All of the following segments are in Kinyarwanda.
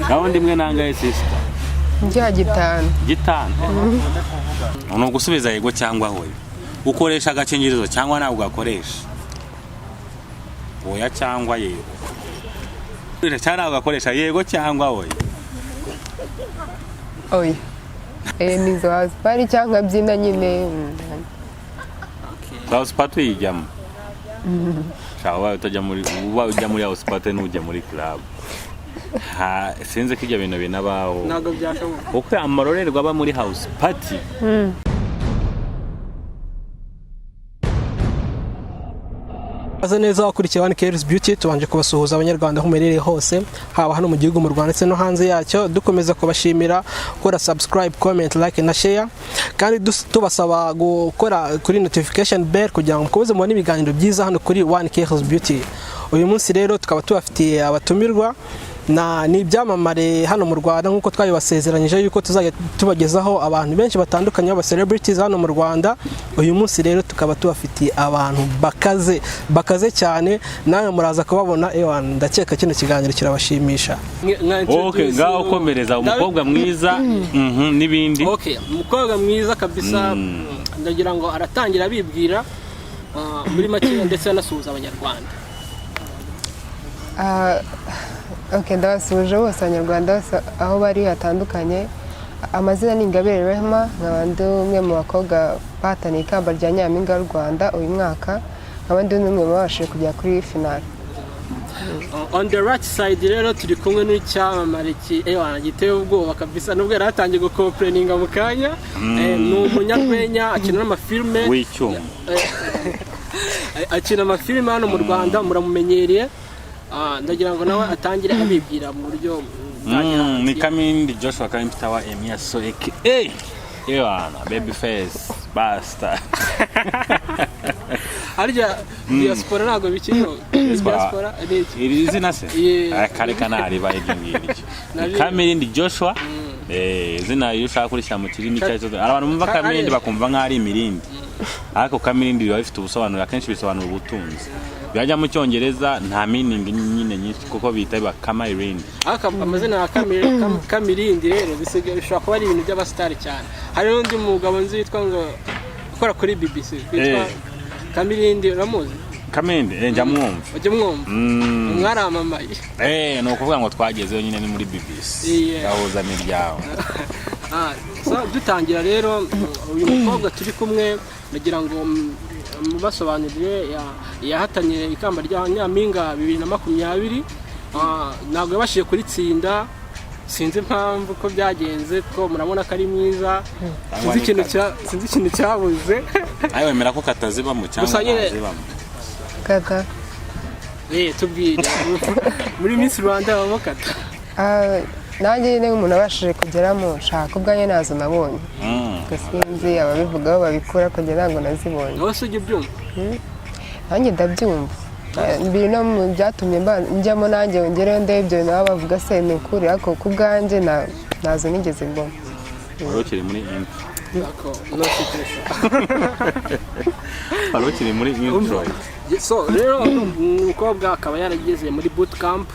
Gahunda imwe nangaye sister. Njya gitanu. Uno gusubiza yego cyangwa hoya. Ukoresha agakingirizo cyangwa nawe ugakoresha. Oya cyangwa yego. Cyangwa ugakoresha yego cyangwa hoya. Oya. Nizo bari cyangwa byina nyine. House party yijyamo. Shawa utajya muri house party n'ujya muri club. Sinzi ko ibyo bintu binabaho. Ntago byashoboka. Uko amarorerwa aba muri house party. Aza neza wakurikiye One Cares Beauty tubanje kubasuhuza abanyarwanda humerere hose haba hano mu gihugu mu Rwanda ndetse no hanze yacyo dukomeza kubashimira gukora subscribe comment like na share kandi tubasaba gukora kuri notification bell kugira ngo mukomeze mubone ibiganiro byiza hano kuri One Cares Beauty. Uyu munsi rero tukaba tubafitiye abatumirwa ni ibyamamare hano mu Rwanda nkuko twabibasezeranyije yuko tuzajya tubagezaho abantu benshi batandukanye aba celebrities hano mu Rwanda. Uyu munsi rero tukaba tubafitiye abantu bakaze cyane nawe muraza kubabona ndakeka kino kiganiro kirabashimisha. Okay, ngaho komereza umukobwa mwiza nibindi. Okay, umukobwa mwiza kabisa ndagira ngo aratangira bibwira muri make ndetse anasuhuza abanyarwanda. Okay, ndabasuje bose abanyarwanda bose aho bari hatandukanye. Amazina ni Ingabire Rehema, nkabandi umwe mu bakobwa bahataniye ikamba rya Nyampinga y'u Rwanda uyu mwaka, nkabandi n'umwe babashije kujya kuri final. On the right side rero turi kumwe n'icyamamare giteye ubwoba kabisa nubwo yaratangiye gukopeninga mu kanya. Ni umunyarwenya akina n'amafilme w'icyuma. Akina amafilme hano mu Rwanda muramumenyereye. Ndagira ngo nawe atangire abibwira mu buryo ni Kamindi Joshua Karimpita wa Emia Soeke. Baby face basta. Arya diaspora nago bikino. Diaspora iri zina se kare kanari ba ibyo ngiryo. Kamindi Joshua zina yushaka kurisha mu kirimi cyazo abantu bumva Kamindi bakumva nk'ari imirindi ariko Kamindi biba bifite ubusobanuro akenshi bisobanura ubutunzi. Byajya mu Cyongereza nta meaning nyine nyinshi kuko bita biba Kamirindi. Amazina ya Kamirindi rero bishobora kuba ari ibintu by'abastar cyane. Hari n'undi mugabo nzi witwa ngo ukora kuri BBC witwa Kamirindi uramuzi? Kamindi njya mwumva. Ujye mwumva. Mwaramamaye. No kuvuga ngo twagezeyo nyine ni muri BBC. Gahuza miryaho. So dutangira rero uyu mukobwa turi kumwe nagira ngo mubasobanurire yahatanye ikamba rya Nyampinga 2020. Ntabwo yabashije kuritsinda sinzi impamvu ko byagenze ko murabona ko ari mwiza sinzi ikintu cyabuze. Ayo wemera ko kataziba mu cyangwa azibamo Kata tubwire muri Miss Rwanda bamo kata. Nanjye nyine umuntu abashije kugeramo nshaka ubwanye nazo nabonye. Sinzi ababivugaho babikora kugira ngo nazibonye. Wose ujye byumva. Nanjye ndabyumva. Ibintu mu byatumye njyamo nanjye ngereyo ndebye nabo bavuga se ni ukuri ariko ku bwanjye nazo nigeze mbona. Warokiri muri intro. No situation. Warokiri muri intro. So rero umukobwa akaba yarageze muri boot camp.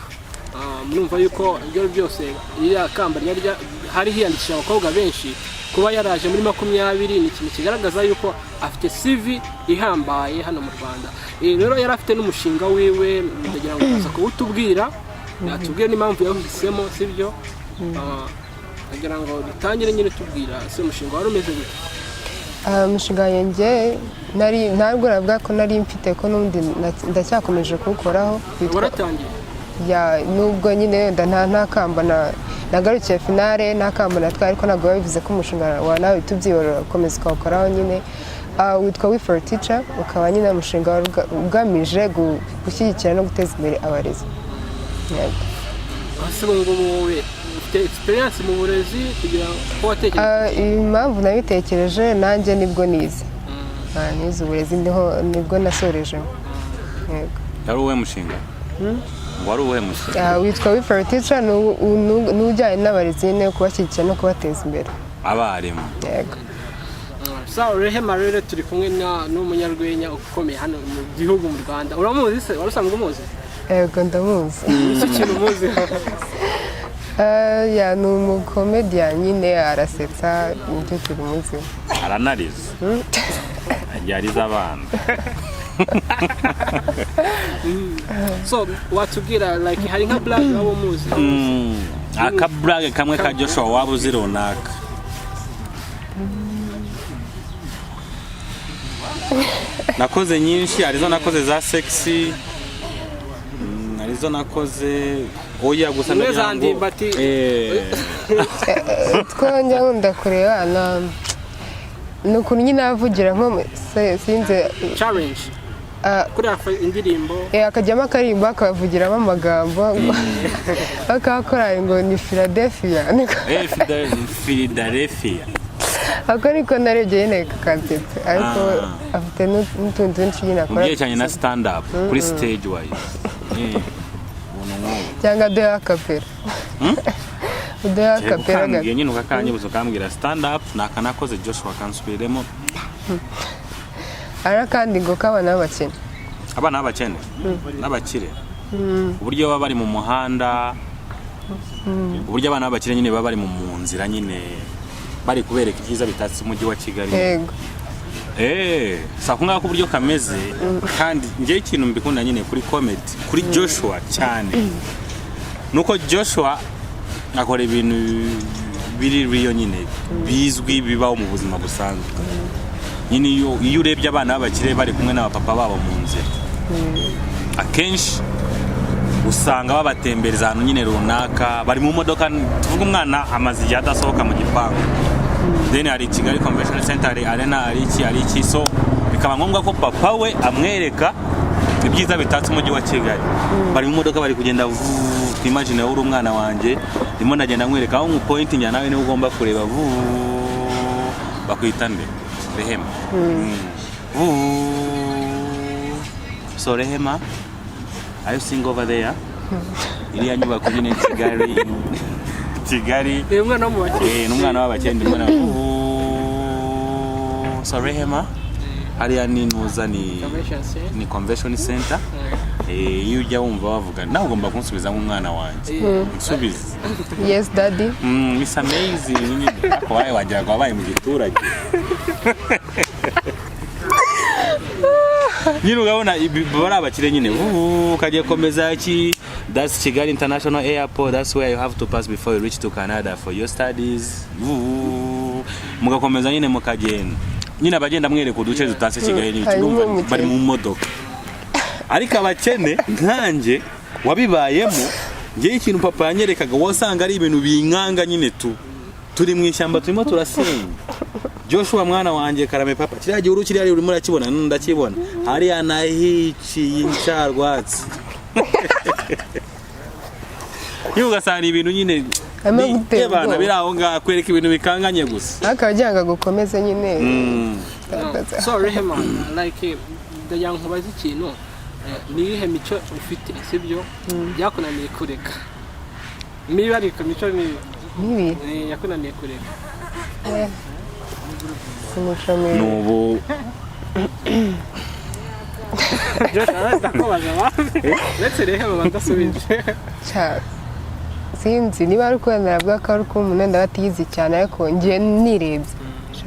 Murumva yuko ibyo byose iriya kamba hari hiyandikisha abakobwa benshi kuba yaraje muri 20 ni ikintu kigaragaza yuko afite CV ihambaye hano mu Rwanda. Rero yari afite n'umushinga wiwe ndagira ngo aza kubutubwira natubwire n'impamvu yahisemo sibyo. Ndagira ngo bitangire nyine tubwira se umushinga wari umeze gute. Umushinga yanjye ntabwo navuga ko nari mfite ko n'undi ndacyakomeje kuwukoraho. Waratangiye nubwo nyine nta kamba nagarukiye finale nta kamba natwari ariko ntabwo bivuze ko umushinga wa nawe tubyibora ukomeza ukawukoraho nyine. Witwa We for Teacher ukaba nyine umushinga ugamije gushyigikira no guteza imbere abarezi. ngo wowe ufite experience mu burezi kugira ngo watekereze. Impamvu nabitekereje nanjye nibwo nize uburezi nibwo nasoreje. Yari uwe mushinga? Wari uwe mushinga? Witwa We for Teacher n'ujyanye n'abarezi nyine kubashyigikira no kubateza imbere. Abarimu. Yego. Rehema rero turi kumwe n'umunyarwenya ukomeye hano mu gihugu mu Rwanda. Uramuzi se? Warusanzwe umuzi? Yego ndamuzi. Iki kintu umuzi? ya ni umukomedian nyine arasetsa nicyo turi munsi aranariza yariza abana so watubwira like hari nka brag abo muzi aka brag kamwe ka Joshua waba uzi runaka nakoze nyinshi arizo nakoze za sexy arizo nakoze oya gusa ndagira twonja nkunda kureba nukuntu nyine avugira nko sinze challenge kuri indirimbo akajyamo akarimbo akavugiramo amagambo akakora ngo ni Philadelphia Philadelphia ako niko narebye nyine kakazetse ariko afite n'utundi twinshi nyine akora ugiye cyane na stand up kuri stage wise cyangwa de akapera de akapera gagiye nyine ukakanyibuza ukambwira stand up nakanakoze Joshua kansubiremo ara kandi ngo kabana b'abakene abana b'abakene n'abakire uburyo baba bari mu muhanda uburyo abana b'abakire nyine baba bari mu nzira nyine bari kubereka ibyiza bitatse umujyi wa Kigali yego sakunga ko uburyo kameze kandi ngiye ikintu mbikunda nyine kuri comedy kuri Joshua cyane nuko Joshua akora ibintu biri riyo nyine bizwi bibaho mu buzima busanzwe nyine iyo urebye abana b'abakire bari kumwe n'abapapa babo mu nzira akenshi usanga babatembereza ahantu nyine runaka bari mu modoka tuvuga umwana amazi igihe adasohoka mu gipangu then hari Kigali Convention Center arena ari iki so bikaba ngombwa ko papa we amwereka ibyiza bitatse umujyi wa Kigali bari mu modoka bari kugenda twimagine uri umwana wanje ndimo ndagenda nkwereka aho point njya nawe niwe ugomba kureba bakwitande Rehema so Rehema are you seeing over there iriya nyubako nyine Kigali umwana mu bakene n'umwana w'abakene umwana so Rehema hariya ni ntuza ni convention center iyo ujya wumva bavuga nawe ugomba kunsubiza nk'umwana wanjye nsubize yes daddy it's amazing ako wawe wagira ngo wabaye mu giturage nyine ugabona bari abakire nyine ukagiye komeza iki that's Kigali International Airport that's where you have to pass before you reach to Canada for your studies mugakomeza nyine mukagenda nyine abagenda mwereka uduce dutatse Kigali n'ibicuruzwa bari mu modoka ariko abakene nkanje wabibayemo ngiye ikintu papa yanyerekaga wasanga ari ibintu binkanga nyine turi mu ishyamba turimo turasenya Joshua mwana wanje Karabaye papa kiriya gihe urukiri ari urimo urakibona ndakibona hariya nahici incharwatsi yugasana ibintu nyine y'abana biraho ngakwereka ibintu bikanganye gusa akajyanga gukomeza nyine so Rehema like the young bazi ikintu nihe mico ufite sibyo byakunaniye kureka mibarika mico ni yakunaniye kureka nubu let's Rehema bandasubije sinzi niba ari kwemera bwa ko ari umuntu batiyizi cyane ariko ngiye nirebye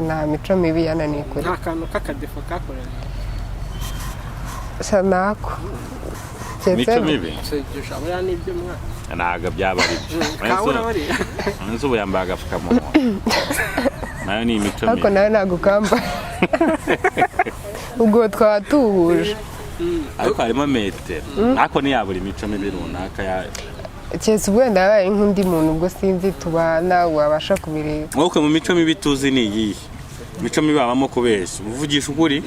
nta mico mibi yananiye kure nta kantu kakadefo kakoranye sanako mico mibi Joshua n'ibyo mwana ntago byaba ari nzo buyambaga agapfukamunwa nayo ni imico mibi ariko nawe ntago kamba ubwo twatuhuje ariko harimo metero ariko ntiyabura imico mibi runaka cyese ubwenda yabaye nk'undi muntu ubwo sinzi tubana wabasha kubireba wowe mu mico mibi tuzi ni iyihe mico mibi babamo kubeshya uvugisha ukuri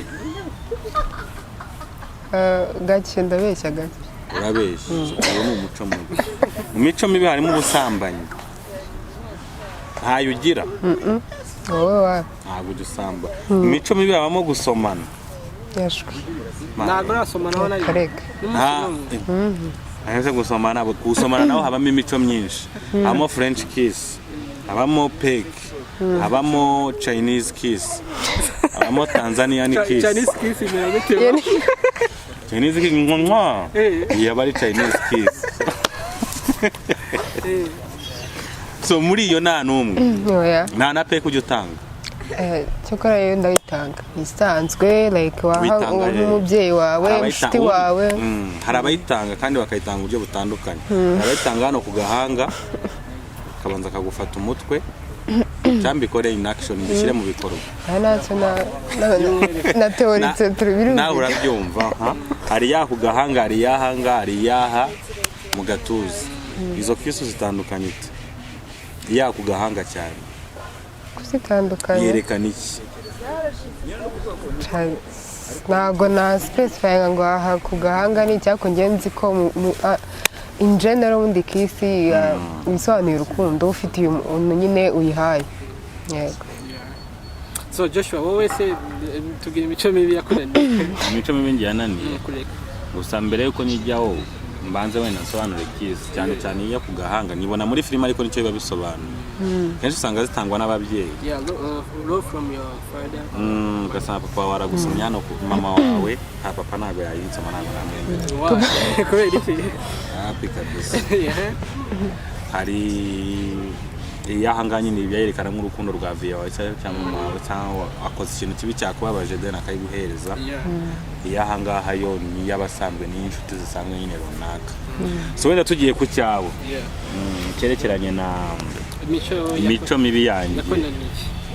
gake ndabeshya gake urabeshya uwo ni umuco mubi mu mico mibi harimo ubusambanyi ntayo ugira wowe ntabwo udusamba mu mico mibi habamo gusomana yashwe ntabwo urasomana aho nari kareka ahese gusomana naho habamo imico myinshi habamo French kiss habamo peg habamo Chinese kiss habamo Tanzanian kiss Chinese kiss yaba ari Chinese kiss so muri iyo nta numwe nta na pe kujya utanga cyokora yo ndayitanga isanzwe like waha umubyeyi wawe inshuti wawe hari abayitanga kandi bakayitanga uburyo butandukanye abayitanga hano ku gahanga kabanza kagufata umutwe cyangwa ikore in action gishyire mu bikorwa ntacyo na teoritse turibiri nawe urabyumva hari ya ku gahanga hari yahanga hari yaha mu gatuza izo kisu zitandukanye ya ku gahanga cyane zitandukanye yerekana iki ntago na specify ngo aha ku gahanga ni cyako ngenzi ko in general undi kisi bisobanuye urukundo ufite umuntu nyine uyihaye yego. So Joshua wowe se tugira imico mibi yakunaniye imico mibi ngiye yananiye gusa mbere yuko nijyaho mbanze wenda nsobanure kisi cyane cyane iyo ku gahanga nibona muri filime ariko nicyo biba bisobanuye kenshi usanga zitangwa n'ababyeyi from your father ugasanga papa wawe aragusomya hano ku mama wawe papa ntabwo yayitsoma ntabwo namwemera kubera iki happy kabisa hari yahanganye ni byerekana nk'urukundo rwa viya wawe cyangwa mama wawe cyangwa akoze ikintu kibi cyakubabaje deni akayiguhereza iyahangaha yo ni y'abasanzwe ni inshuti zisanzwe nyine runaka so wenda tugiye ku cyabo cyerekeranye na imico mibi yanjye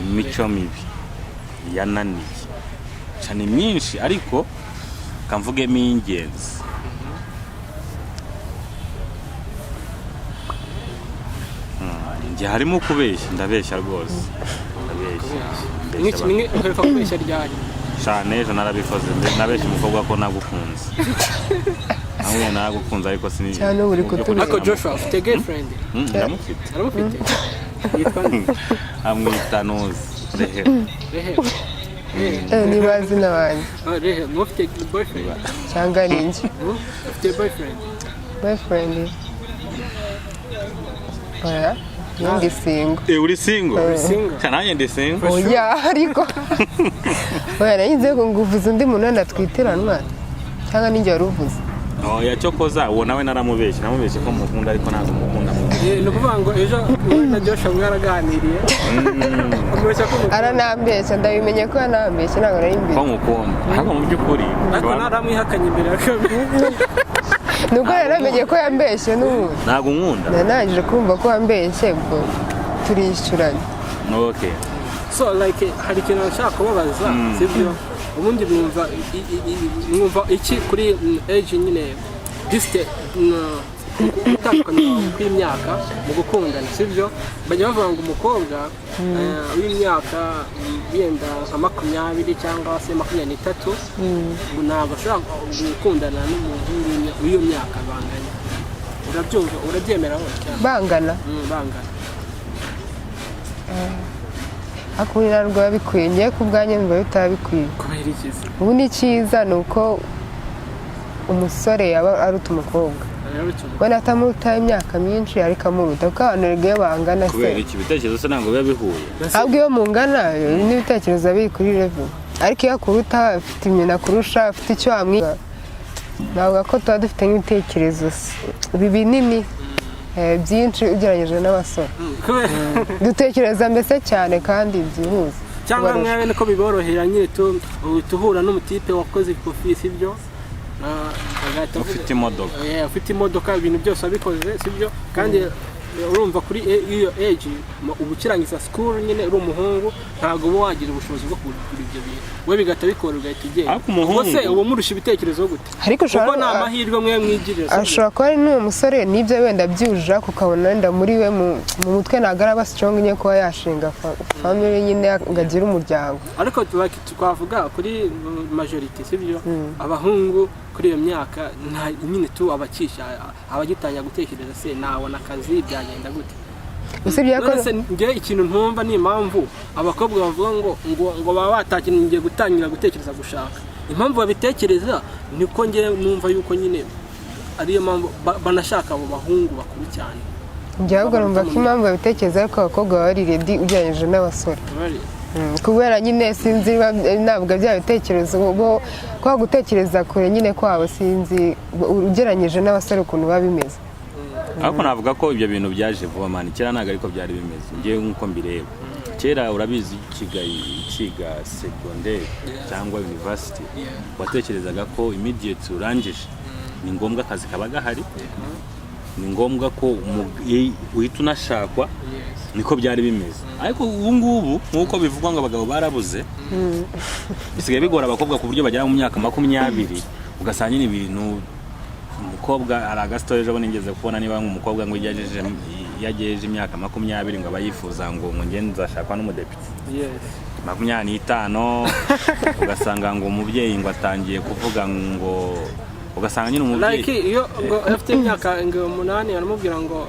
imico mibi yananiye cyane myinshi ariko kamvugemo ingenzi njye harimo kubeshya ndabeshya rwose ndabeshya ni uheruka kubeshya ryari cyane ejo narabikoze nabeshya umukobwa ko nagukunze namwe nagukunze ariko sini cyane uri kutubeshya ariko Joshua ufite girlfriend ndamufite yitwa amwita Nozi Rehe ni bazina banjye Rehe ufite boyfriend cyangwa ninjye ufite boyfriend oya ndi single uri single cyane ndi single oya ariko oya nayize ngo nguvuze undi muntu natwitiranwa cyangwa ninjye waruvuze oya cyokoza uwo nawe naramubeshye ko mukunda ariko ntabwo mukunda ni ukuvuga ngo ejo na Joshua mwaraganiriye aranambeshya ndabimenye ko yanambeshye ntabwo nari mbizi ko mukunda ntabwo mu by'ukuri ariko naramwihakanye imbere ya shobi nubwo yaramenye ko yambeshye n'ubu ntabwo nkunda nanangije kumva ko yambeshye ubwo turishyuranye okay so like hari ikintu nshaka kubabaza sibyo ubundi mwumva iki kuri age nyine diste utandukanye kw'imyaka mu gukundana sibyo bajya bavuga ngo umukobwa w'imyaka yenda nka 20 cyangwa se 23 ngo ntabwo ashobora gukundana n'umuntu w'iyo myaka banganya urabyumva urabyemera cyane bangana akurira rwa bikwiye ngiye ku bwanjye mba bitabikwiye kubera iki ubu ni cyiza ni uko umusore yaba aruta umukobwa wenda atamuruta imyaka myinshi ariko amuruta kuko abantu rege bangana se kubera iki bitekerezo se ntabwo biba bihuye ahubwo iyo mungana n'ibitekerezo biri kuri level ariko iyo akuruta afite imyenda akurusha afite icyo wamwiga ntabwo ko tuba dufite nk'ibitekerezo binini byinshi ugereranyije n'abasore dutekereza mbese cyane kandi byihuse cyangwa mwabe niko biborohera nyine tuhura n'umutipe wakoze ikofi sibyo ufite imodoka ibintu byose abikoze sibyo kandi urumva kuri iyo age ubu ukirangiza school nyine uri umuhungu ntabwo uba wagira ubushobozi bwo kugura ibyo bintu we bigahita bikora ugahita ugenda ubwo se uwo murusha ibitekerezo gute ariko kuko ni amahirwe mwe mwigirira ashobora kuba ari n'uwo musore n'ibyo wenda byujuje ukabona wenda muri we mu mutwe ntabwo araba strong nyine kuba yashinga family nyine ngo agire umuryango ariko twavuga kuri majority sibyo abahungu kuri iyo myaka nyine tu abakisha abagitangira gutekereza se nabona akazi byagenda gute usibye ko ngiye ikintu ntumva ni impamvu abakobwa bavuga ngo baba batakingiye gutangira gutekereza gushaka impamvu babitekereza niko ngiye numva yuko nyine ariyo mpamvu banashaka abo bahungu bakuru cyane njye ahubwo numva ko impamvu babitekereza ariko abakobwa baba bari ready ugereranyije n'abasore kubera nyine sinzi ntabwo bya bitekerezo bo kwa gutekereza kure nyine kwabo sinzi ugereranyije n'abasore ukuntu biba bimeze ariko navuga ko ibyo bintu byaje vuba mani kera ntago ariko byari bimeze ngewe nkuko mbireba kera urabizi ikiga secondaire cyangwa university watekerezaga ko immediate urangije ni ngombwa akazi kaba gahari ni ngombwa ko uhita unashakwa niko byari bimeze ariko ubu ngubu nkuko bivugwa ngo abagabo barabuze bisigaye bigora abakobwa ku buryo bagera mu myaka 20 ugasanga nyine ibintu umukobwa aragasitoje abo ningeze kubona niba umukobwa ngo yagejeje imyaka 20 ngo abayifuza ngo ngenza ashakwa n'umudepite 25 ugasanga ngo umubyeyi ngo atangiye kuvuga ngo ugasanga nyine umubyeyi like iyo ngo afite imyaka 8 baramubwira ngo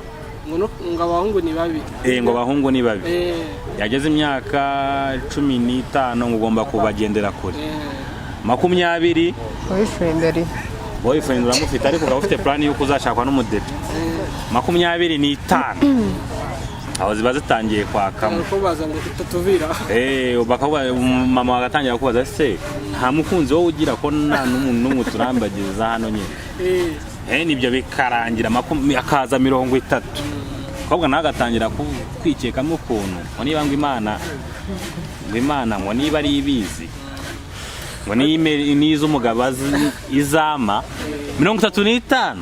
abahungu ni babi ngo abahungu ni babi yageze imyaka 15 ngo ugomba kubagendera kure 20 boyfriend uramufite ariko ukaba ufite plan yuko uzashakwa n'umudepite 25 aho ziba zitangiye kwakamo kubaza ngo tutatuvira bakavuga mama agatangira kubaza se nta mukunzi wowe ugira ko nta n'umuntu turambagiza hano nyine nibyo bikarangira akaza 30 kobwa nagatangira kwikekamo ukuntu ngo niba ngo Imana ngo niba ari ibizi ngo nizo umugabo izama 35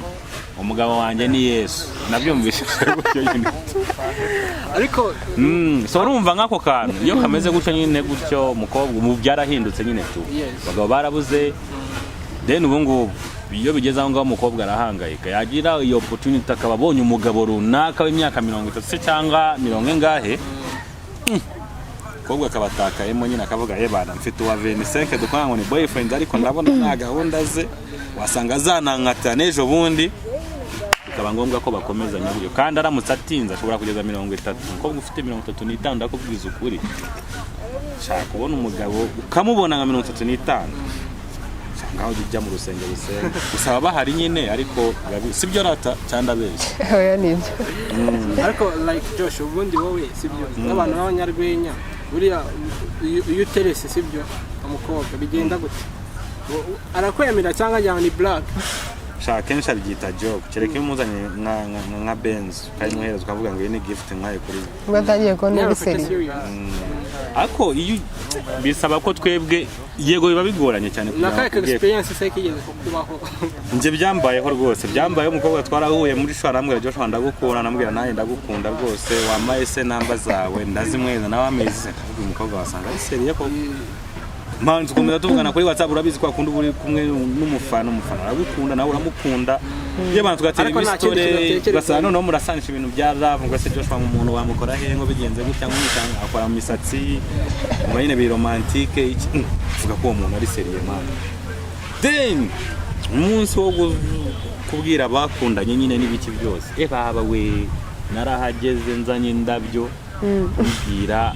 umugabo wanjye ni Yesu nabyumvise gutyo nyine ariko so urumva nkako kantu iyo kameze gutyo nyine gutyo umukobwa mu byarahindutse nyine tu bagabo barabuze then ubu ngubu iyo bigeze aho ngaho umukobwa arahangayika yagira iyo opportunity akababonye umugabo runaka w'imyaka 30 se cyangwa 40 ngahe kobwa kabatakayemo nyine akavuga bana mfite uwa 25 dukwana ngo ni boyfriend ariko ndabona nta gahunda ze wasanga zanankata nejo bundi bikaba ngombwa ko bakomeza nyabyo kandi aramutse atinze ashobora kugeza 30 umukobwa ufite 35 ndakubwiza ukuri shaka kubona umugabo ukamubona nka 35 ngaho ujya mu rusengero gusenga usaba bahari nyine ariko sibyo rata cyanda bese oya nibyo ariko like Josh ubundi wowe sibyo abantu b'abanyarwenya buriya iyo uterese sibyo umukobwa bigenda gute arakwemera cyangwa ajyana ni black shaka kenshi abyita job kereka imuzanye nka Benz kandi muhereza ukavuga ngo ni gift nkaye kuri batangiye ko ni seri ako iyo bisaba ko twebwe yego biba bigoranye cyane kugira experience se kigeze kubaho nje byambayeho rwose byambaye umukobwa twarahuye muri shwara ambwira Josh ndagukunda namubwira naye ndagukunda rwose wamaye se namba zawe ndazimweza nawe ameze umukobwa wasanga ari seri yako manzi komeza tuvugana kuri WhatsApp urabizi kwa kundi uri kumwe n'umufana aragukunda nawe uramukunda iyo bantu tugatera ibistore basana noneho murasanisha ibintu bya love ngo se Josh umuntu wamukora he ngo bigenze gutya nk'umutanga akora mu misatsi ngo nyine bi romantique vuga ko uwo muntu ari seriye man then umunsi wo kubwira bakundanye nyine n'ibiki byose baba we narahageze nzanye indabyo mbwira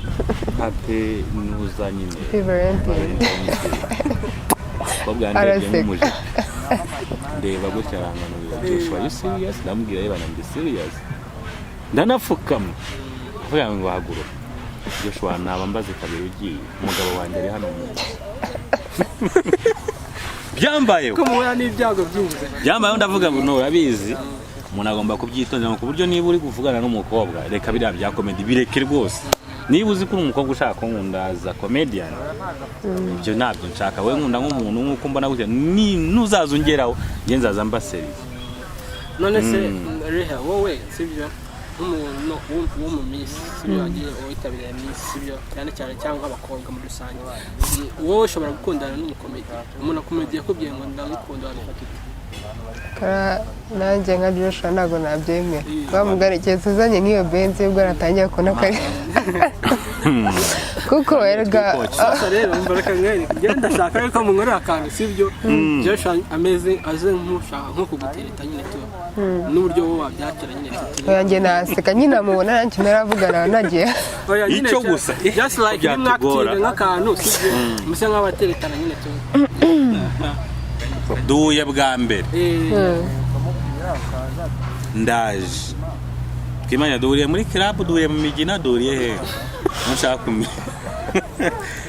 pape nuza nyine araseka ndeba gutya arangana Joshua you serious ndamubwira yeba ndi serious ndanapfukama avuga ngo haguru Joshua naba mbaze kabiri ugiye umugabo wanjye ari hano byambaye ko muya n'ibyago byinze byambaye ndavuga ngo no urabizi umuntu agomba kubyitondera ku buryo niba uri kuvugana n'umukobwa reka biriya bya comedy bireke rwose niba uzi ko umukobwa ushaka kundaza comedian ibyo nabyo nshaka we nkunda nk'umuntu nk'uko mbona gutya nuzaza ungeraho nge nzaza mbaseri none se reha wowe sibyo umuntu wo miss sibyo agiye witabiriye miss sibyo cyane cyane cyangwa abakobwa muri rusange wowe ushobora gukundana n'umukomedi umuntu akomediye akubwiye ngo ndagukunda wabifata nanjye nka Joshua ntabwo nabyemera bamugarekeza uzanye nk'iyo Benz ubwo aratangiye kubona ko ari kuko erga rero mbaraka ngari genda ndashaka ariko munkorera akantu sibyo Joshua ameze aze nk'ushaka nko kugutereta nyine tu n'uburyo wowe wabyakira nyine yanjye naseka nyine amubona nanjye naravugana nagiye icyo gusa just like mwakira nk'akantu sibyo musa nk'abateretana nyine tu duye bwa mbere ndaje twimanya duhuriye muri club duhuriye mu migina duhuriye he nshaka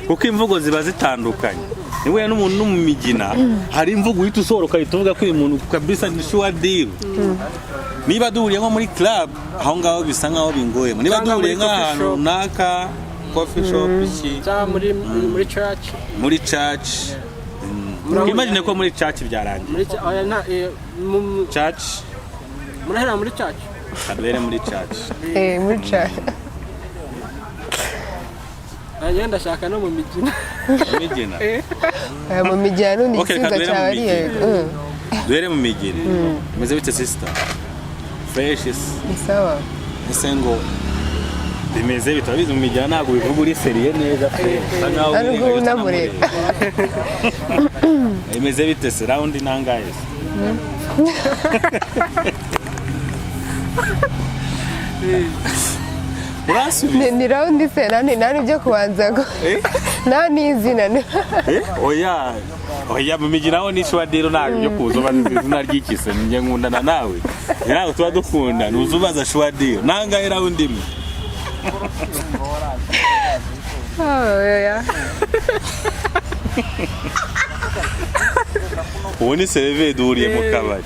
kuko imvugo ziba zitandukanye niwe n'umuntu no mu migina hari imvugo uhita usoroka ituvuga ko uyu muntu kabisa ni sure deal niba duhuriye nko muri club aho ngaho bisa nkaho bingoye niba duhuriye nk'ahantu runaka coffee shop iki muri church imagine ko muri church byarangiye church murahera muri church kadere muri church muri church agenda shaka no mu mijina mu mijina n'undi kiza cyari dore mu mijina meze bite sister fresh sawa esengo bimeze bitabizi mu mijina ntago bivuga uri seriye neza fresh ariko unamure imeze bite se round nangaye ni round se nani byo kubanza go nani izina oya mu mijinaho ni shwadero ntabwo byo kuzoba izina ry'ikise nje nkundana nawe nawe tuba dukunda nuzubaza shwadero nangaye round imwe ubu ni serve duriye mu kabari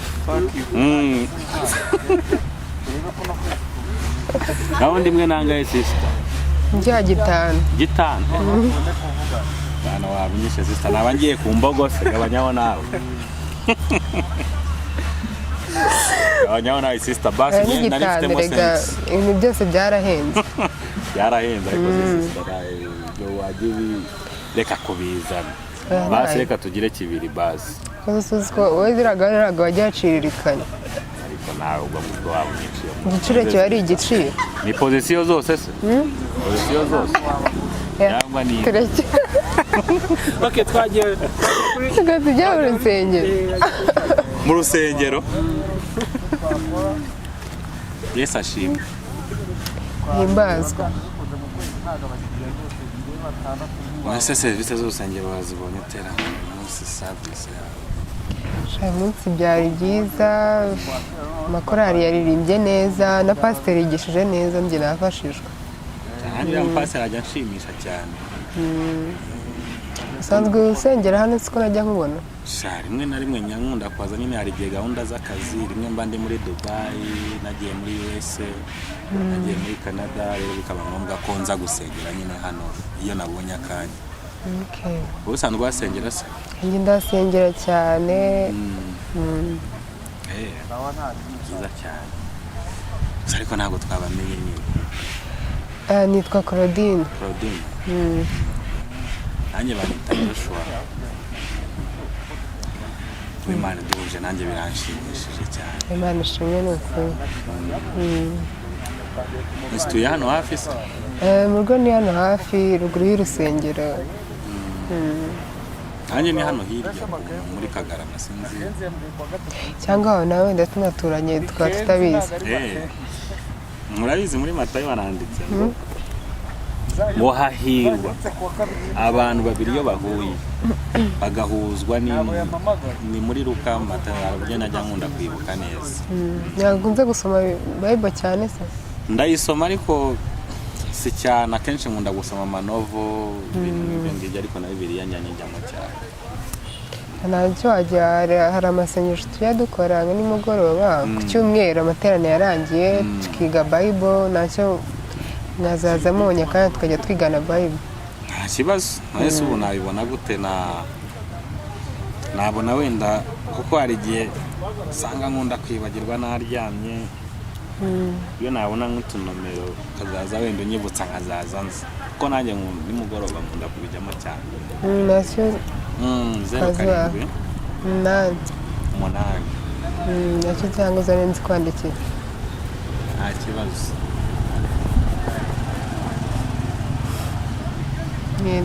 round imwe nangaye sister njya gitanu bana wabinyishe sister nabangiye ku mbogo se gabanyaho nawe gabanyaho nawe sister basi nari mfite mo sense ibintu byose byarahenze ariko sister yo wagibi reka kubizana basi reka tugire kibiri basi kuko wowe ziragariraga wajyaciririkanya nawe ubwo mubwo wabunyiciye igiciro cyo ari igiciro ni position zose se position zose yangwa ni okay twagiye tujya mu rusengero Yesu ashimwe himbazwa mwese serivisi z'urusengero bazibonye tera munsi service munsi byari byiza amakorari yaririmbye neza na pasiteri yigishije neza njye nafashijwe kandi pasiteri ajya nshimisha cyane usanzwe usengera hano siko najya nkubona rimwe na rimwe nyankunda kwaza nyine hari igihe gahunda z'akazi rimwe mba ndi muri Dubai nagiye muri USA nagiye muri Canada rero bikaba ngombwa ko nza gusengera nyine hano iyo nabonye akanya ubusanzwe wasengera se njye ndasengera cyane byiza cyane ariko ntabwo twabamenye nyine nitwa Claudine nanjye banyita Joshua Imana duhuje nanjye biranshimishije cyane Imana ishimwe n'ukuri Tuye hano hafi se mu rugo ni hano hafi ruguru y'urusengero nanjye ni hano hirya muri Kagarama sinzi cyangwa aho nawe wenda tunaturanye tukaba tutabizi murabizi muri Matayo baranditse ngo hahirwa abantu babiri iyo bahuye bagahuzwa ni muri Luka Matayo buryo najya nkunda kwibuka neza nyagunze gusoma Bible cyane se ndayisoma ariko si cyane akenshi nkunda gusoma amanovo ibindi ariko na Bibiliya njyamo cyane ntacyo wajya hari amasengesho tujya dukora nimugoroba ku cyumweru amateraniro yarangiye tukiga Bible nacyo nazaza monye kandi tukajya twigana Bible nta kibazo mwese ubu nabibona gute nabona wenda kuko hari igihe usanga nkunda kwibagirwa naryamye iyo nabona nk'utunomero kazaza wenda unyibutsa nkazaza nzi kuko nanjye nimugoroba nkunda kubijyamo cyane nacyo 07 8 nacyo cyangwa uzane nzi kwandikira nta kibazo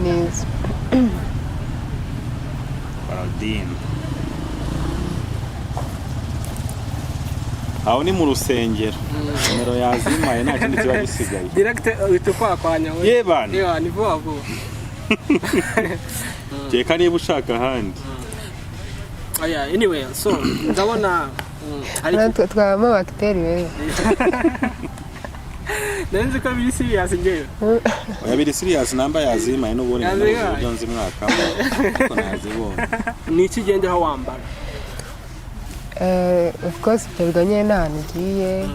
neza Claudine aho ni mu rusengero numero yazimaye nta kindi kiba gisigaye direct witukwanya we yebana ni vuba keka niba ushaka ahandi anyway so ndabona twabamo bakiteri wewe nenze ko biri serious ngeyo oya biri serious namba yazimaye n'ubone n'uburyo nzi mwaka ko nazibona ni iki gendeho wambara Of course biterwa nyine n'ahantu ugiye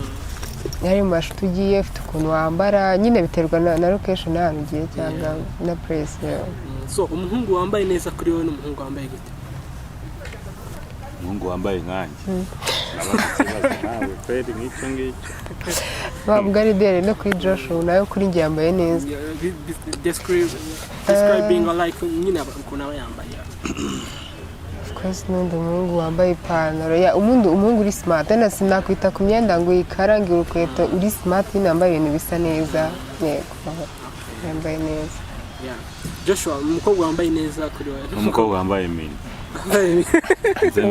ari mu mashuti ugiye ufite ukuntu wambara nyine biterwa na location n'ahantu ugiye cyangwa na place. So umuhungu wambaye neza kuri wowe n'umuhungu wambaye gute? Umuhungu wambaye nkanjye nawe kweli nk'icyo ngicyo Babwo ari dere no kuri Joshua nayo kuri njye yambaye neza. Describing like nyine ukuntu aba yambaye. Because n'undi umuhungu wambaye ipantaro ya umuhungu uri smart na sinakwita ku myenda ngo ikarange urukweto uri smart yambaye ibintu bisa neza yego yambaye neza. Joshua umukobwa wambaye neza kuri wowe? Umukobwa wambaye mini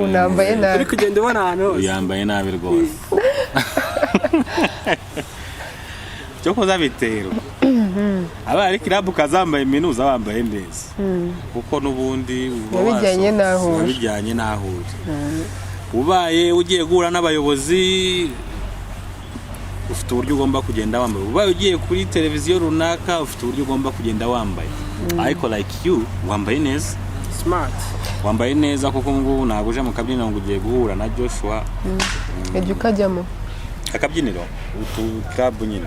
unambaye nabi uri kugenda ubona ahantu hose yambaye nabi rwose cyo koza bitero aba ari club kazambaye minuza wambaye neza kuko nubundi bijyanye n'ahuje ubaye ugiye guhura n'abayobozi ufite uburyo ugomba kugenda wambaye ubaye ugiye kuri televiziyo runaka ufite uburyo ugomba kugenda wambaye ariko like you wambaye neza smart wambaye neza kuko ngo naguje mu kabyiniro ngo ugiye guhura na Joshua ejo ukajyamo akabyiniro club nyine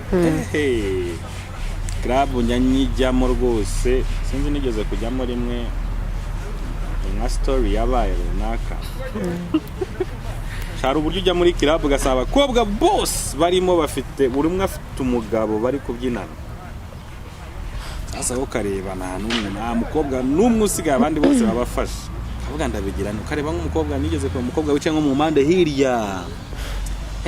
club nyanyijyamo rwose sinzi nigeze kujyamo rimwe nka story yabaye runaka shara uburyo ujya muri club ugasaba abakobwa boss barimo bafite buri umwe afite umugabo bari kubyinana asa ukareba nta mukobwa n'umwe usigaye abandi bose babafasha avuga ndabigirana ukareba nk'umukobwa nigeze ko umukobwa wicaye nko mu mpande hirya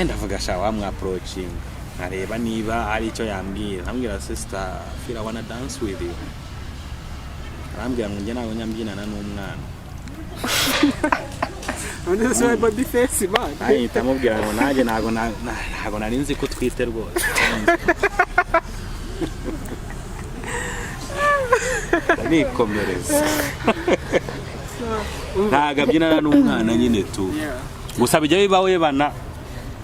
ndavuga sha wamwa approaching nkareba niba hari icyo yambwira nkambwira sister feel I wanna dance with you arambwira ngo njye nawe nyambyinana n'umwana Undi so body face man ahita mubwira ngo nanjye ntago nari nzi ko twite rwose nikomereza ntago abyinana n'umwana nyine tu gusa bijya bibaho yebana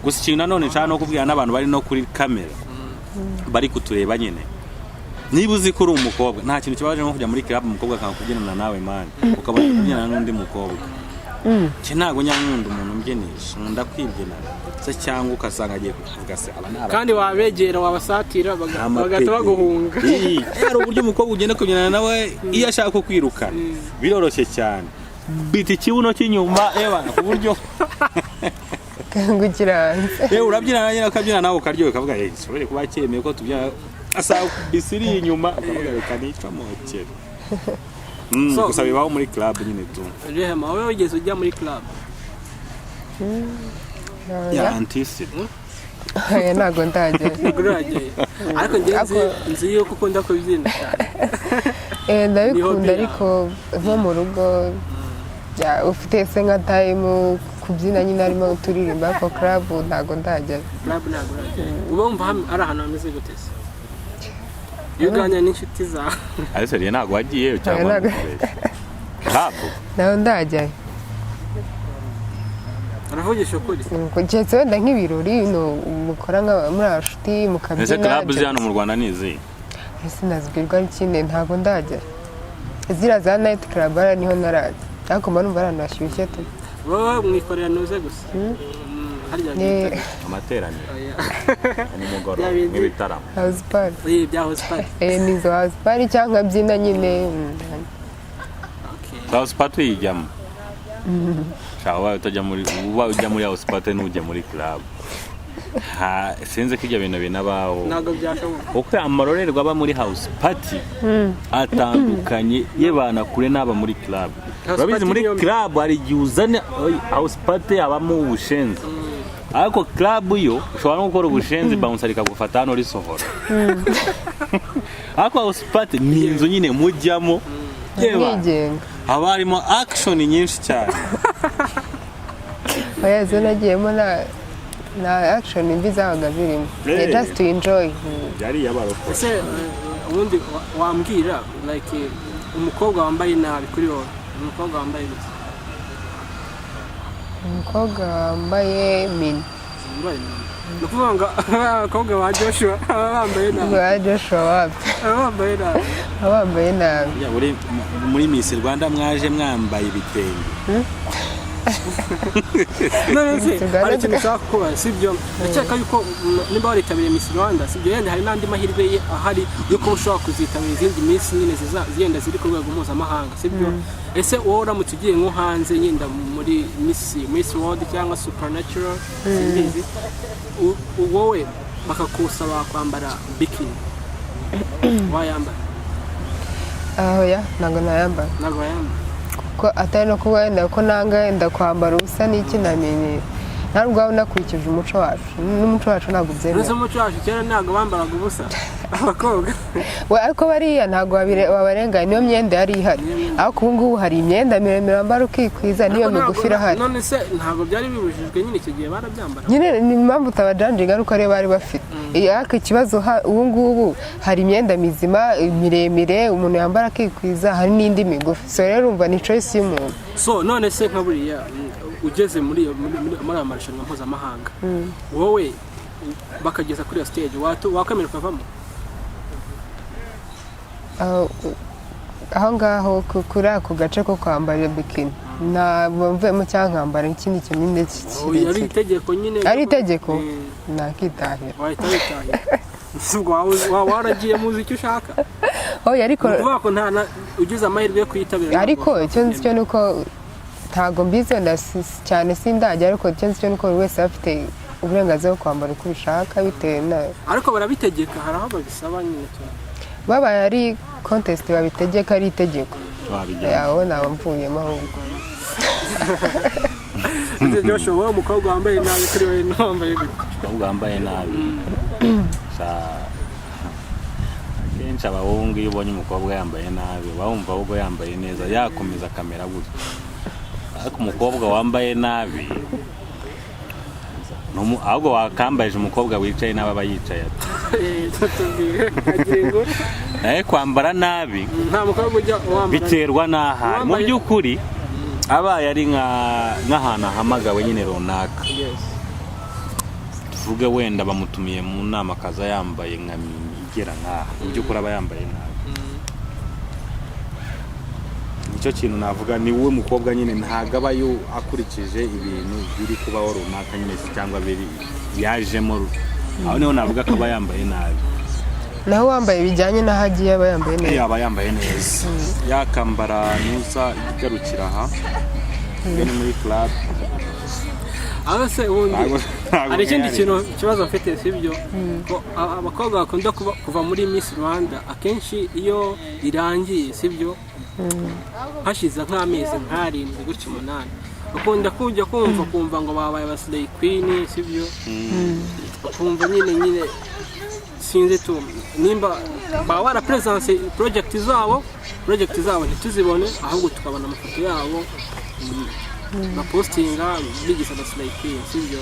gusa ikintu nanone nshaka no kubwira n'abantu bari no kuri kamera bari kutureba nyine niba uzi ko uri umukobwa nta kintu kibaje no kujya muri club umukobwa akakubyinana nawe man ukabona kubyinana n'undi mukobwa ntago nyankunda umuntu mbyenisha nkunda kwibyinana se cyangwa ukasanga agiye kuvuga se abana kandi wabegera wabasatira bagata baguhunga ari uburyo umukobwa ugenda kubyinana nawe iyo ashaka ko kwirukana biroroshye cyane biti kibuno cy'inyuma ku buryo kangukiranze urabyinana nyine akabyinana nawe ukaryoha ukavuga sobere kuba cyemeye ko tubyina asaba bisiri inyuma ukavuga reka nica mokere gusa bibaho muri club nyine tu Rehema wowe wigeze ujya muri club ya antisi ntago ndajya ariko nzi yuko ukunda kubyina cyane ndabikunda ariko nko mu rugo ufite se nka time kubyina nyine arimo turirimba ko club ntago ndajya uba wumva ari ahantu hameze gute se iyo uganira n'inshuti zawe ariko rero ntago wagiyeyo cyangwa club naho ndajya aravugisha ukuri kugeza wenda nk'ibirori mukora muri ashuti mukabyina ese club zi hano mu Rwanda nizi sinazibwirwa n'ikindi ntago ndajya zira za night club niho narajya ariko mba numva ahantu hashyushye tu wowe mwikorera nuze gusa amateraniro nimugoroba nk'ibitaramo house party bya house party nizo house party cyangwa byina nyine house party yijyamo shawa utajya muri house party n'ujya muri club sinzi ko ibyo bintu binabaho ntabwo byashoboka kuko amarorerwa aba muri house party atandukanye y'abana kure n'aba muri club urabizi muri club hari igihe uzana house party abamo ubushenzi ariko club yo ushobora no gukora ubushenzi bounce rikagufata hano risohora ariko house party ni inzu nyine mujyamo haba harimo action nyinshi cyane oya nagiyemo na action mbi zabaga zirimo just to enjoy yari yabaroko ese ubundi wambwira like umukobwa wambaye nabi kuri wowe umukobwa wambaye gute umukobwa wambaye mini nukuvuga ngo abakobwa ba Joshua bambaye nabi ba Joshua bambaye nabi muri Miss Rwanda mwaje mwambaye ibitenge none se hari ikintu ushaka kuba sibyo ndakeka yuko niba waritabiriye Miss Rwanda sibyo yenda hari n'andi mahirwe ye ahari yuko ushobora kuzitabira izindi Miss nyine zigenda ziri ku rwego mpuzamahanga sibyo ese wowe uramutse ugiye nko hanze yenda muri Miss World cyangwa Supernatural simbizi wowe bakakusaba kwambara bikini wayambara ya ntabwo nayambara ko atari no kuba wenda ko nanga wenda kwambara ubusa n'iki namenye ntabwo waba unakurikije umuco wacu n'umuco wacu ntabwo byemera umuco wacu kera ntabwo bambaraga ubusa abakobwa ariko bariya ntabwo babarenganya niyo myenda yari ihari ariko ubu ngubu hari imyenda miremire wambara ukikwiza niyo migufi irahari none se ntabwo byari bibujijwe nyine icyo gihe barabyambara nyine ni impamvu utabajanjinga ariko ariyo bari bafite ariko ikibazo ubu ngubu hari imyenda mizima miremire umuntu yambara akikwiza hari n'indi migufi so rero urumva ni choice y'umuntu so none se nka buriya ugeze muri aya marushanwa mpuzamahanga wowe bakageza kuri iyo stage wakwemera ukavamo aho ngaho kuri ako gace ko kwambara bikini ntabwo mvemo cyangwa nkambara ikindi kintu ndetse ari itegeko nyine ari itegeko nakitahira wahita witahira waragiye muzi icyo ushaka ariko kuvuga ko nta ugize amahirwe yo kuyitabira ariko icyo nzi cyo nuko ntabwo mbizi cyane sindajya ariko icyo nzi cyo nuko buri wese afite uburenganzira bwo kwambara uko ubishaka bitewe na ariko barabitegeka hari aho babisaba nyine babaye ari contest babitegeka ari itegeko yawe naba mvuyemo ahubwo Joshua wowe umukobwa wambaye nabi kuri wowe wambaye gute umukobwa wambaye nabi kenshi abahungu iyo ubonye umukobwa yambaye nabi wumva ahubwo yambaye neza yakomeza kamera gutya ariko umukobwa wambaye nabi ahubwo wakambaje umukobwa wicaye n'ababa yicaye kwambara nabi nta mukobwa ujya wambara biterwa n'ahari mu by'ukuri abaye ari nk'ahantu ahamagawe nyine runaka tuvuge wenda bamutumiye mu nama akaza yambaye nka igera nk'aha mu by'ukuri aba yambaye nabi nicyo kintu navuga ni wowe mukobwa nyine ntabwo aba akurikije ibintu biri kubaho runaka nyine cyangwa biri yajemo aho niho navuga ko aba yambaye nabi naho wambaye bijyanye n'aho agiye aba yambaye neza yaba yambaye neza yakambara nuza igarukira aha ni muri club aho se ubundi hari ikindi kintu kibazo mfite sibyo ko abakobwa bakunda kuva muri Miss Rwanda akenshi iyo irangiye sibyo hashize nk'amezi nk'arindwi gutya 8 ukunda kujya kumva ngo babaye abaslay queen sibyo kumva nyine sinzi tu nimba ba wara presence project zabo ntituzibone ahubwo tukabona amafoto yabo na postinga bigisa abaslay queen sibyo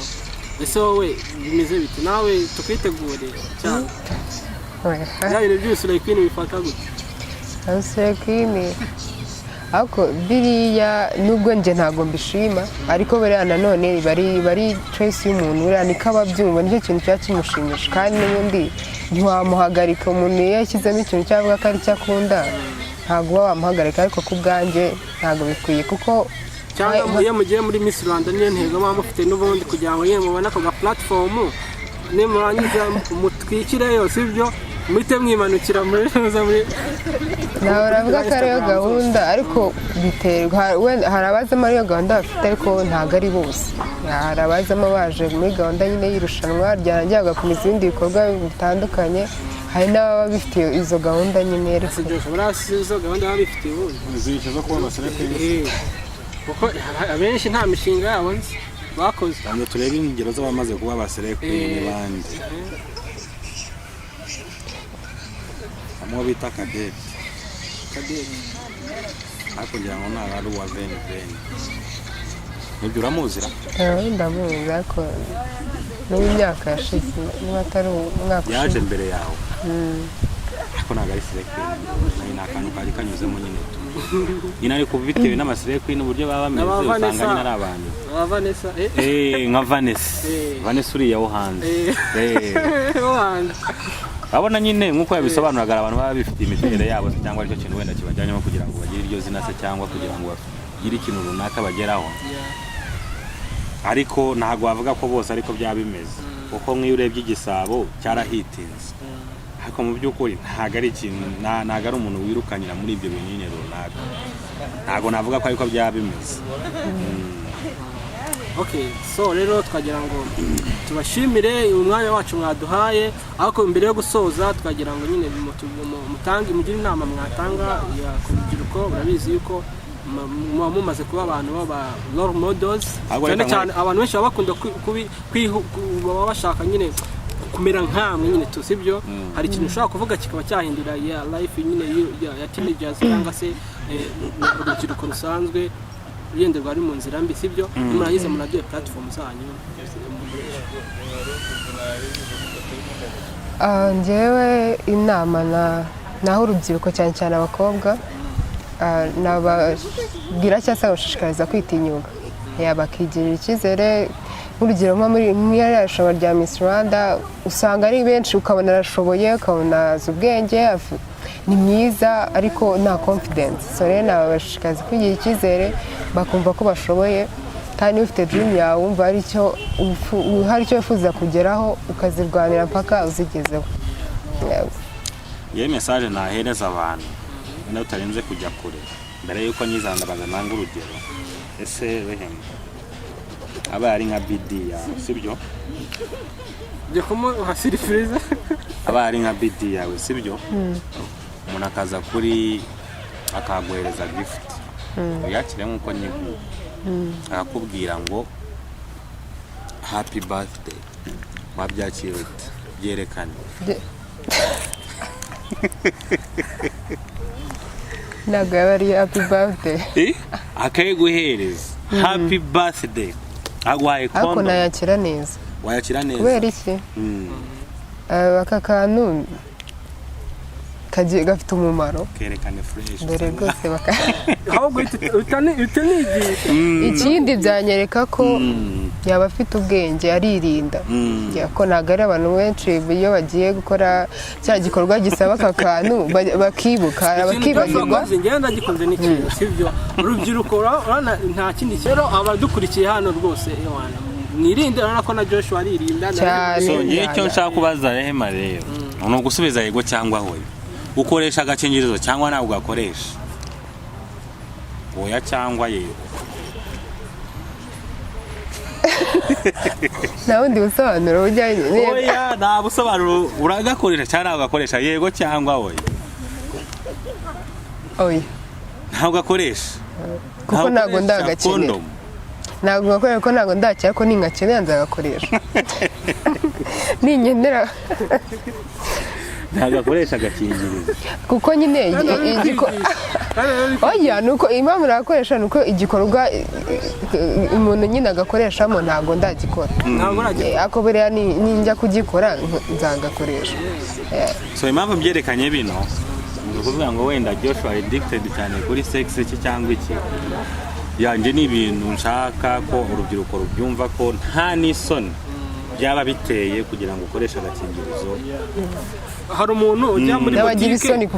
ese wowe bimeze bite nawe tukwitegure cyane yaje by'abaslay queen bifata gute abaslay queen ako biriya nubwo nje ntago mbishima ariko bariya nanone bari choice y'umuntu buriya niko ababyumva nicyo kintu cya kimushimisha kandi n'ubundi ntiwamuhagarika umuntu iyo yashyizemo ikintu cyavuga ko ari cyo akunda ntabwo wamuhagarika ariko ku bwanjye ntabwo bikwiye kuko cyangwa iyo mugiye muri Miss Rwanda niyo ntego muba mufite n'ubundi kugira ngo yemwe mubone ako ga platform nimurangiza mutwikireyo sibyo muhite mwimanukira muri nawe uravuga ko ariyo gahunda ariko biterwa hari abazamo ariyo gahunda bafite ariko ntabwo ari bose hari abazamo baje muri gahunda nyine y'irushanwa ryarangiye bagakomeza ibindi bikorwa bitandukanye hari n'ababa bifitiye izo gahunda nyine ariko izo gahunda baba bifitiye ubundi zikiza kuba abaselekiti kuko abenshi nta mishinga yabo nzi bakoze kandi turebe ingero z'abamaze kuba abaselekiti n'abandi amwe bita kadeti ariko ngira ngo ntabwo ari uwa veni nibyo uramuzira ndamuzi ariko n'imyaka yashize niba atari umwaka yaje mbere yawe ariko ntabwo ari selekiti ni akantu kari kanyuzemo nyine nyine ariko bitewe n'amaselekiti n'uburyo baba bameze usanga nyine ari abantu nka Vanessa uriya wo hanze abona nyine nk'uko yabisobanuraga abantu baba bifitiye imiterere yabo cyangwa aricyo kintu wenda kibajyanyemo kugira ngo bagire iryo zina se cyangwa kugira ngo bagire ikintu runaka bageraho ariko ntago bavuga ko bose ariko byabimeze kuko nk'iyo urebye igisabo cyarahitinze ariko mu by'ukuri ntago ari ikintu ntago ari umuntu wirukanyira muri ibyo binini runaka ntago navuga ko ariko byabimeze. Okay, so rero twagira ngo tubashimire umwanya wacu mwaduhaye, ariko mbere yo gusoza twagira ngo nyine mutange mugire inama mwatanga ya kubyiruko. Urabizi yuko mumaze kuba abantu baba role models, cyane abantu benshi bakunda baba bashaka nyine kumera nkamwe nyine sibyo. Hari ikintu ushobora kuvuga kikaba cyahindura ya life nyine ya teenagers cyangwa se urubyiruko rusanzwe yende rwari mu nzira mbi sibyo, murahize muraduye platform zanyu. Njyewe inama naho urubyiruko cyane cyane abakobwa nababwira cyangwa se bashishikariza kwitinyuka, bakigirira icyizere. Nk'urugero nko muri irushanwa rya Miss Rwanda usanga ari benshi, ukabona arashoboye, ukabona azi ubwenge, ni mwiza ariko nta confidence. So rero nabashishikariza kwigirira icyizere bakumva ko bashoboye, kandi ufite dream yawe wumva hari icyo wifuza kugeraho ukazirwanira mpaka uzigezeho. Iyo message nahereza abantu nawe utarenze kujya kure mbere yuko nyizandabaza nanga urugero, ese wehemu aba ari nka BD yawe sibyo, je komo hasiri freeze aba ari nka BD yawe sibyo, umuntu akaza kuri akaguhereza gift uyakire nkuko nyiguye, akakubwira ngo happy birthday, wabyakira ute byerekane ntabwo yaba ari happy birthday akaguhereza happy birthday agwaye kondo, ariko nayakira neza. Wayakira neza kubera iki? Aka kantu kagiye gafite umumaro, kerekane fresh dore rwose ahubwo utanigisha ikindi byanyereka ko yaba afite ubwenge, aririnda ko ntabwo ari abantu benshi iyo bagiye gukora cya gikorwa gisaba aka kantu bakibuka bakibagirwa. ngenda gikunze n'ikintu sibyo, urubyiruko nta kindi rero abadukurikiye hano rwose mwirinde, urabona ko na Joshua aririnda cyane. So ngiye cyo nshaka kubaza Rehema rero ni ugusubiza yego cyangwa hoya, ukoresha agakingirizo cyangwa nawe ugakoresha? Oya cyangwa yego? nta bundi busobanuro bujyanye. Oya nta busobanuro, uragakoresha cyangwa nawe ugakoresha? Yego cyangwa oya? Oya ntabwo ugakoresha kuko ntabwo ndagakenera, ntabwo ngakorera ko ntabwo ndakira, ko ningakenera nzagakoresha ningendera ntagakoresha agakingirizo kuko nyine oya nuko impamvu nakoresha nuko igikorwa umuntu nyine agakoreshamo ntabwo ndagikora, ako buriya ninjya kugikora nzagakoresha. So impamvu byerekanye bino ni ukuvuga ngo wenda Joshua addicted cyane kuri sex cyangwa iki, yanjye ni ibintu nshaka ko urubyiruko rubyumva ko nta n'isoni byaba biteye kugira ngo ukoreshe agakingirizo. Hari umuntu ujya muri botike,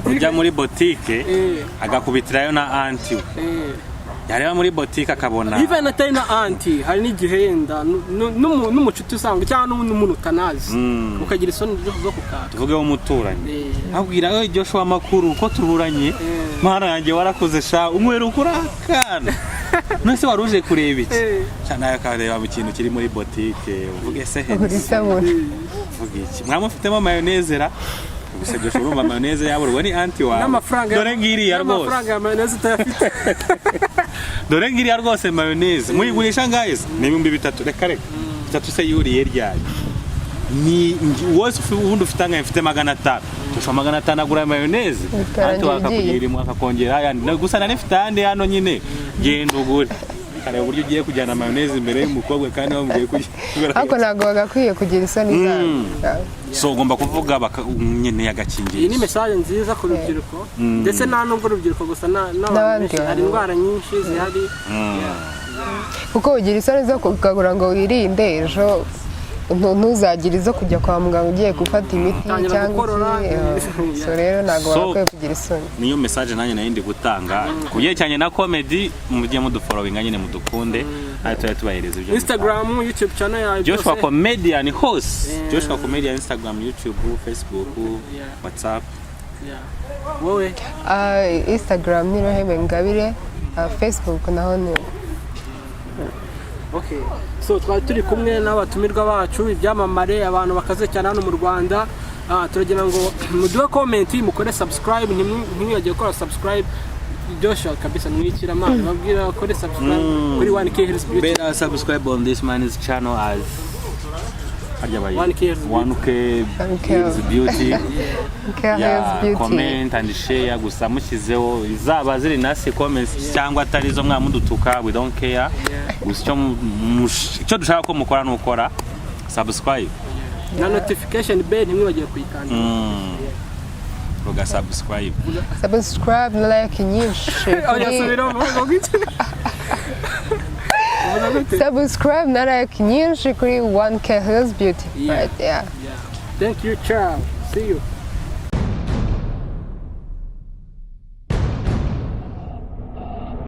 ujya muri botike agakubitirayo na anti, yareba muri botike akabona even atari na anti, hari n'igihe yenda n'umucuti usanga cyangwa n'umuntu utanazi ukagira isoni zo kukata, tuvugeho umuturanyi abwira Joshua amakuru ko tuburanye, mwana yanjye warakoze sha umwero kurakana nese waruje kureba iki cyane, akareba mu kintu kiri muri botike uvuge se uvuge iki, mwamufitemo mayoneze ra gusa Joshua urumva mayoneze yaburwa ni anti wawe, dore ngiriya rwose n'amafaranga ya mayoneze utayafite dore ngiriya rwose mayoneze muyigurisha guys ni 3,000 reka 3 se yuriye ryari, ni wose ubundi ufite anga mfite 500 tusha 500 agura mayoneze anti wakakugira imwe akakongera yandi gusa nane mfite ande hano nyine genda ugure kare uburyo ugiye kujyana mayoneze imbere y'umukobwa kandi wamubwiye kujya, ariko ntabwo bagakwiye kugira isoni zabo. So ugomba kuvuga nyine yagakingirizo. Iyi ni message nziza ku rubyiruko ndetse nta nubwo urubyiruko gusa n'abandi, hari indwara nyinshi zihari kuko ugira isoni zo kugura ngo wirinde ejo ntuzagire izo kujya kwa muganga ugiye gufata imiti cyangwa iki so rero ntabwo wakwiye kugira isoni. Niyo message nanjye nayindi gutanga kuyerekanye na comedy mugiye mudufollowinga nyine mudukunde ahita tubahereza ibyo Instagram, YouTube channel ya Joshua Comedian host. Joshua Comedian Instagram, YouTube, Facebook, WhatsApp. Wowe Instagram ni Roheme Ngabire, Facebook naho ni Okay. So twari turi kumwe n'abatumirwa bacu ibyamamare abantu bakaze cyane hano mu Rwanda. Turagira ngo muduhe comment, mukore subscribe, ntimwibagire gukora subscribe. Joshua kabisa mwikira amana babwira kore subscribe kuri 1K Hills Beauty. Better subscribe on this man's channel as 1K Hills Beauty. Comment and share gusa mushyizeho izaba ziri nasi comments cyangwa atari zo mwamudutuka, we don't care. Gusa icyo dushaka ko mukora n'ukora subscribe na notification bell ntimwibagire kuyikanda. Roga subscribe na like nyinshi. Subscribe na like nyinshi kuri 1K Hills Beauty. Right, yeah. Thank you, ciao. See you.